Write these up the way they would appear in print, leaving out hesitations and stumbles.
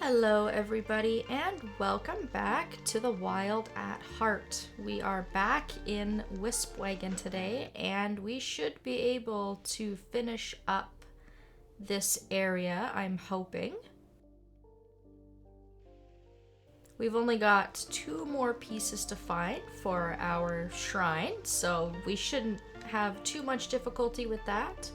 Hello everybody and welcome back to the Wild at Heart. We are back in Wispwagon today and we should be able to finish up this area, I'm hoping. We've only got 2 more pieces to find for our shrine, so we shouldn't have too much difficulty with that.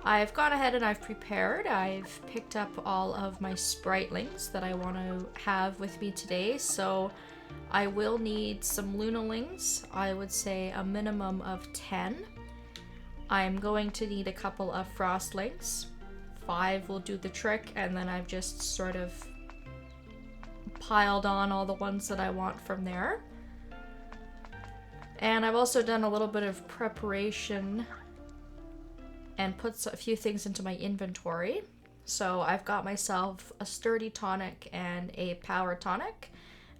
I've gone ahead and I've prepared. I've picked up all of my spritlings that I want to have with me today. So I will need some lunalings. I would say a minimum of 10. I'm going to need a couple of frostlings. 5 will do the trick, and then I've just sort of piled on all the ones that I want from there. And I've also done a little bit of preparation and puts a few things into my inventory. So I've got myself a sturdy tonic and a power tonic,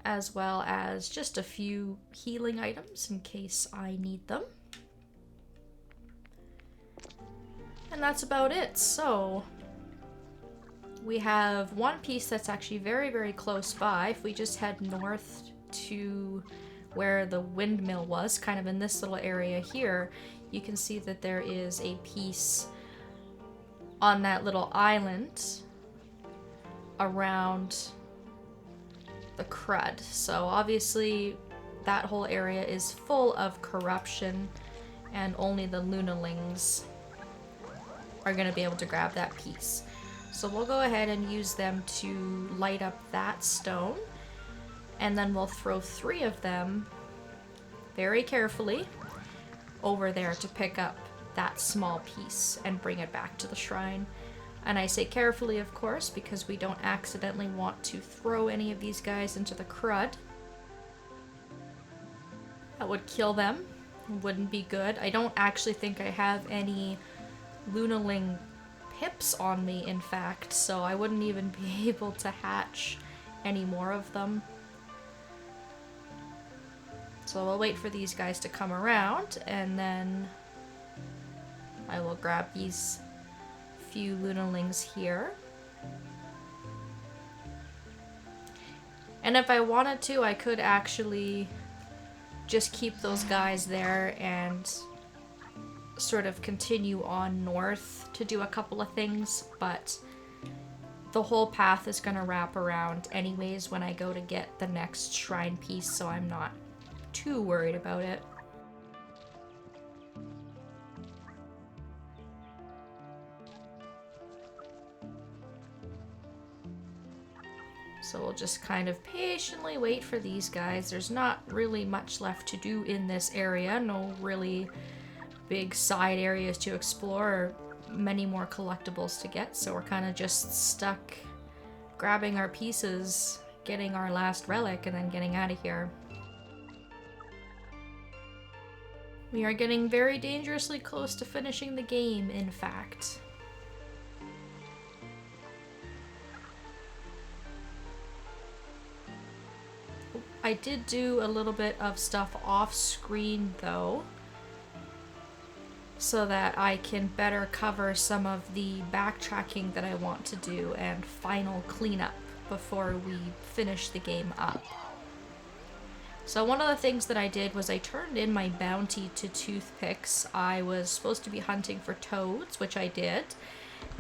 as well as just a few healing items in case I need them. And that's about it. So we have one piece that's actually very, very close by. If we just head north to where the windmill was, kind of in this little area here, you can see that there is a piece on that little island around the crud. So obviously that whole area is full of corruption and only the lunalings are going to be able to grab that piece. So we'll go ahead and use them to light up that stone, and then we'll throw 3 of them very carefully over there to pick up that small piece and bring it back to the shrine. And I say carefully, of course, because we don't accidentally want to throw any of these guys into the crud. That would kill them. Wouldn't be good. I don't actually think I have any lunaling pips on me, in fact, so I wouldn't even be able to hatch any more of them. So we'll wait for these guys to come around, and then I will grab these few lunalings here. And if I wanted to, I could actually just keep those guys there and sort of continue on north to do a couple of things, but the whole path is going to wrap around anyways when I go to get the next shrine piece, so I'm not too worried about it. So we'll just kind of patiently wait for these guys. There's not really much left to do in this area. No really big side areas to explore, or many more collectibles to get. So we're kind of just stuck grabbing our pieces, getting our last relic, and then getting out of here. We are getting very dangerously close to finishing the game, in fact. I did do a little bit of stuff off screen though, so that I can better cover some of the backtracking that I want to do and final cleanup before we finish the game up. So one of the things that I did was I turned in my bounty to toothpicks. I was supposed to be hunting for toads, which I did.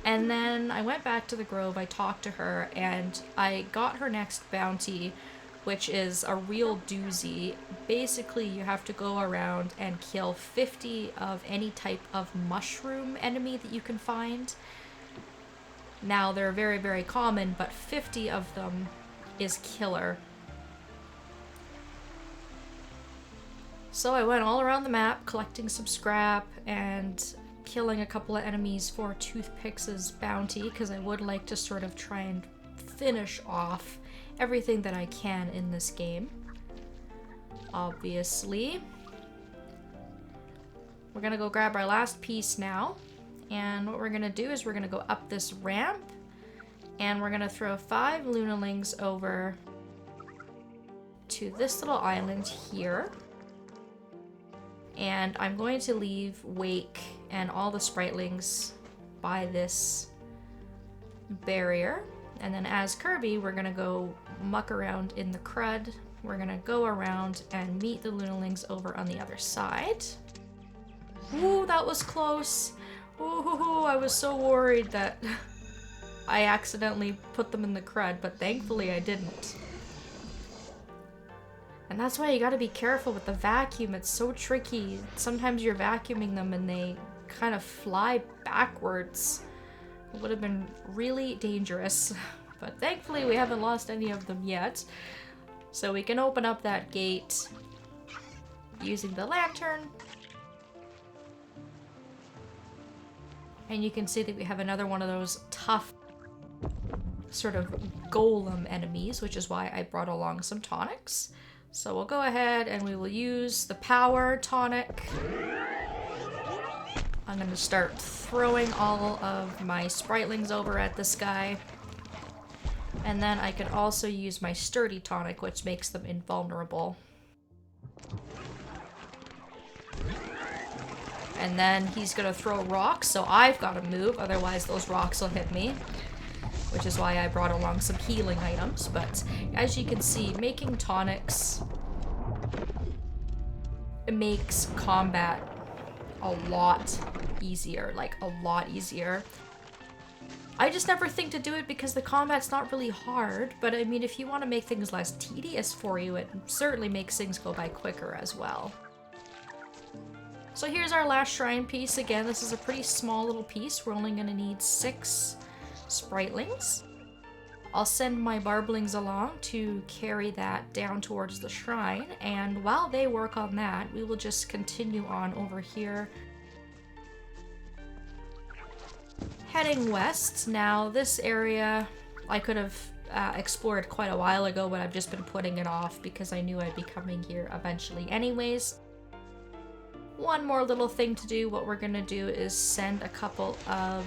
And then I went back to the grove, I talked to her, and I got her next bounty, which is a real doozy. Basically, you have to go around and kill 50 of any type of mushroom enemy that you can find. Now, they're very, very common, but 50 of them is killer. So I went all around the map collecting some scrap and killing a couple of enemies for Toothpicks' bounty, because I would like to sort of try and finish off everything that I can in this game. Obviously. We're gonna go grab our last piece now, and what we're gonna do is we're gonna go up this ramp, and we're gonna throw 5 lunalings over to this little island here. And I'm going to leave Wake and all the spritlings by this barrier. And then as Kirby, we're gonna go muck around in the crud. We're gonna go around and meet the Lunalings over on the other side. Ooh, that was close. Ooh, I was so worried that I accidentally put them in the crud, but thankfully I didn't. And that's why you gotta be careful with the vacuum. It's so tricky. Sometimes you're vacuuming them and they kind of fly backwards. It would have been really dangerous. But thankfully we haven't lost any of them yet. So we can open up that gate using the lantern. And you can see that we have another one of those tough sort of golem enemies, which is why I brought along some tonics. So we'll go ahead and we will use the power tonic. I'm going to start throwing all of my spritlings over at this guy. And then I can also use my sturdy tonic, which makes them invulnerable. And then he's gonna throw rocks, so I've gotta move, otherwise those rocks will hit me. Which is why I brought along some healing items, but as you can see, making tonics makes combat a lot easier, like a lot easier. I just never think to do it because the combat's not really hard, but I mean, if you want to make things less tedious for you, it certainly makes things go by quicker as well. So here's our last shrine piece. Again, this is a pretty small little piece. We're only going to need 6 spritlings. I'll send my barblings along to carry that down towards the shrine, and while they work on that, we will just continue on over here, heading west. Now, this area I could have explored quite a while ago, but I've just been putting it off because I knew I'd be coming here eventually anyways. One more little thing to do. What we're gonna do is send a couple of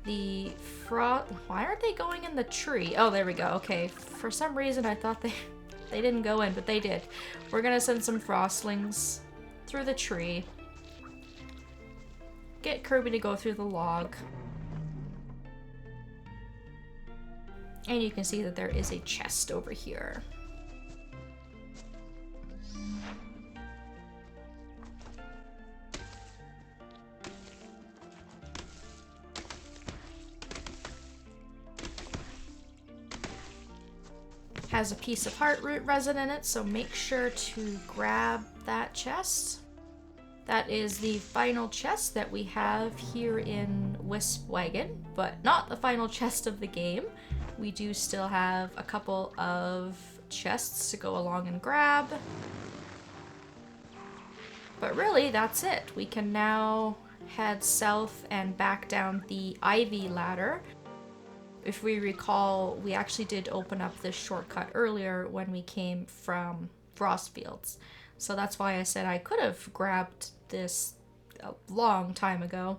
the why aren't they going in the tree? Oh, there we go. Okay, for some reason I thought they didn't go in, but they did. We're gonna send some frostlings through the tree. Get Kirby to go through the log. And you can see that there is a chest over here. Has a piece of heartroot resin in it, so make sure to grab that chest. That is the final chest that we have here in Wispwagon, but not the final chest of the game. We do still have a couple of chests to go along and grab. But really, that's it. We can now head south and back down the Ivy ladder. If we recall, we actually did open up this shortcut earlier when we came from Frostfields. So that's why I said I could have grabbed this a long time ago.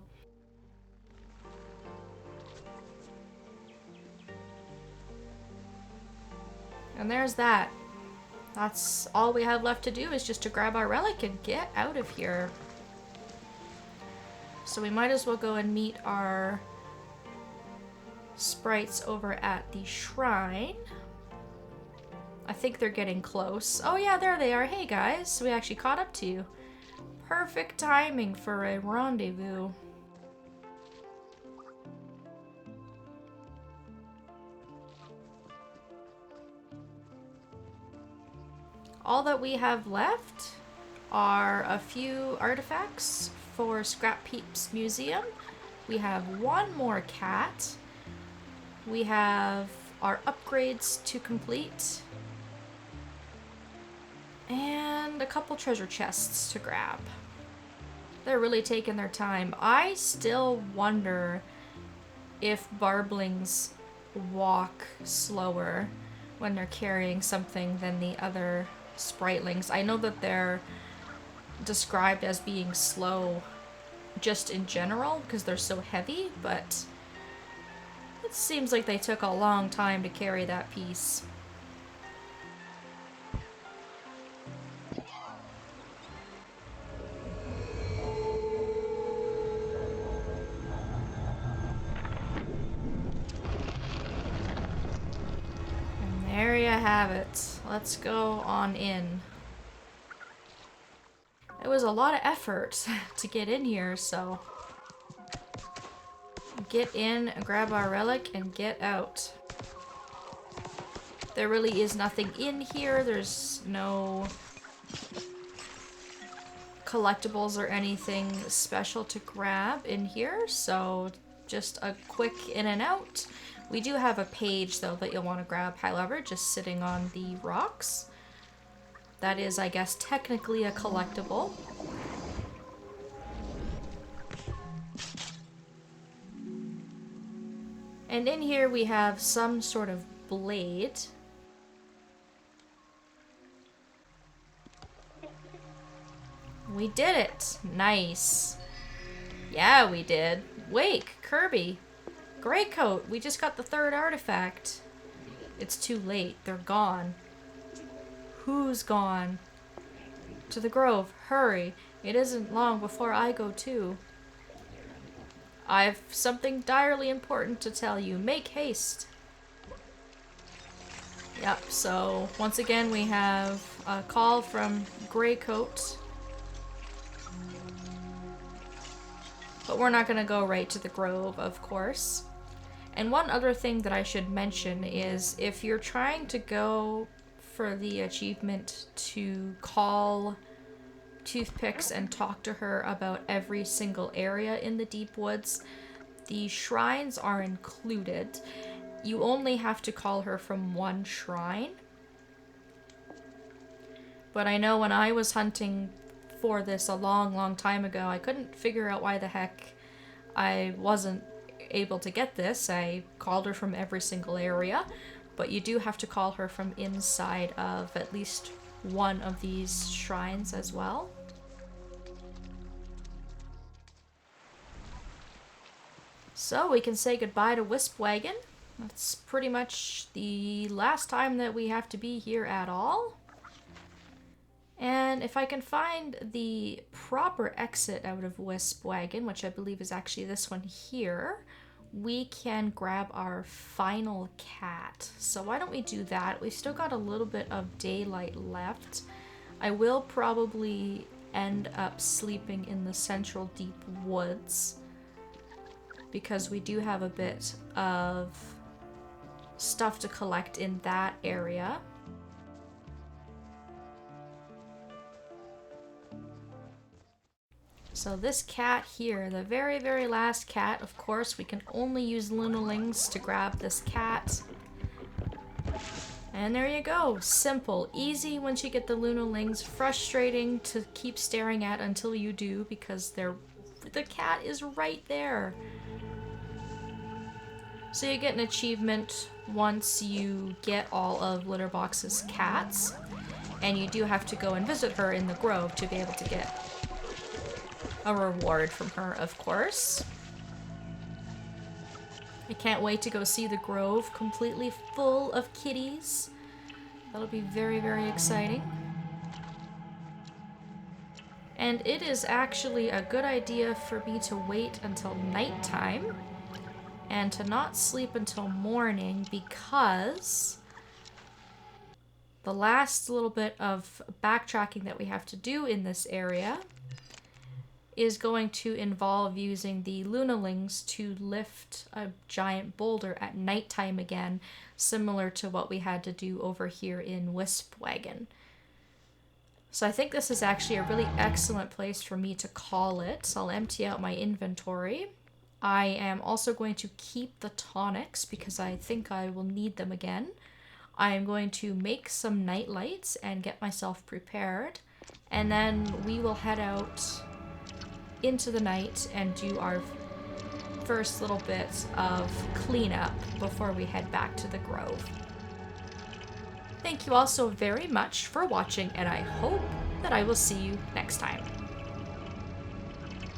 And there's that. That's all we have left to do, is just to grab our relic and get out of here. So we might as well go and meet our sprites over at the shrine. I think they're getting close. Oh yeah, there they are. Hey guys, we actually caught up to you. Perfect timing for a rendezvous. All that we have left are a few artifacts for Scrap Peep's museum. We have one more cat. We have our upgrades to complete. And a couple treasure chests to grab. They're really taking their time. I still wonder if barblings walk slower when they're carrying something than the other spritlings. I know that they're described as being slow just in general because they're so heavy, but it seems like they took a long time to carry that piece. There you have it. Let's go on in. It was a lot of effort to get in here, so get in, grab our relic, and get out. There really is nothing in here. There's no collectibles or anything special to grab in here, so just a quick in and out. We do have a page, though, that you'll want to grab, however, just sitting on the rocks. That is, I guess, technically a collectible. And in here we have some sort of blade. We did it! Nice. Yeah, we did. Wake, Kirby. Greycoat, we just got the third artifact. It's too late. They're gone. Who's gone? To the grove. Hurry. It isn't long before I go too. I've something direly important to tell you. Make haste. Yep, so once again we have a call from Greycoat. But we're not going to go right to the grove, of course. And one other thing that I should mention is if you're trying to go for the achievement to call Toothpicks and talk to her about every single area in the deep woods, the shrines are included. You only have to call her from one shrine. But I know when I was hunting for this a long time ago, I couldn't figure out why the heck I wasn't able to get this. I called her from every single area, but you do have to call her from inside of at least one of these shrines as well. So we can say goodbye to Wispwagon. That's pretty much the last time that we have to be here at all. And if I can find the proper exit out of Wispwagon, which I believe is actually this one here, we can grab our final cat. So why don't we do that? We've still got a little bit of daylight left. I will probably end up sleeping in the central deep woods because we do have a bit of stuff to collect in that area. So this cat here, the very last cat, of course, we can only use Lunalings to grab this cat. And there you go. Simple. Easy once you get the Lunalings. Frustrating to keep staring at until you do because the cat is right there. So you get an achievement once you get all of Litterbox's cats. And you do have to go and visit her in the grove to be able to get a reward from her, of course. I can't wait to go see the grove completely full of kitties. That'll be very exciting. And it is actually a good idea for me to wait until nighttime and to not sleep until morning because the last little bit of backtracking that we have to do in this area is going to involve using the Lunalings to lift a giant boulder at nighttime again, similar to what we had to do over here in Wispwagon. So I think this is actually a really excellent place for me to call it. So I'll empty out my inventory. I am also going to keep the tonics because I think I will need them again. I am going to make some night lights and get myself prepared. And then we will head out into the night and do our first little bit of cleanup before we head back to the grove. Thank you all so very much for watching, and I hope that I will see you next time.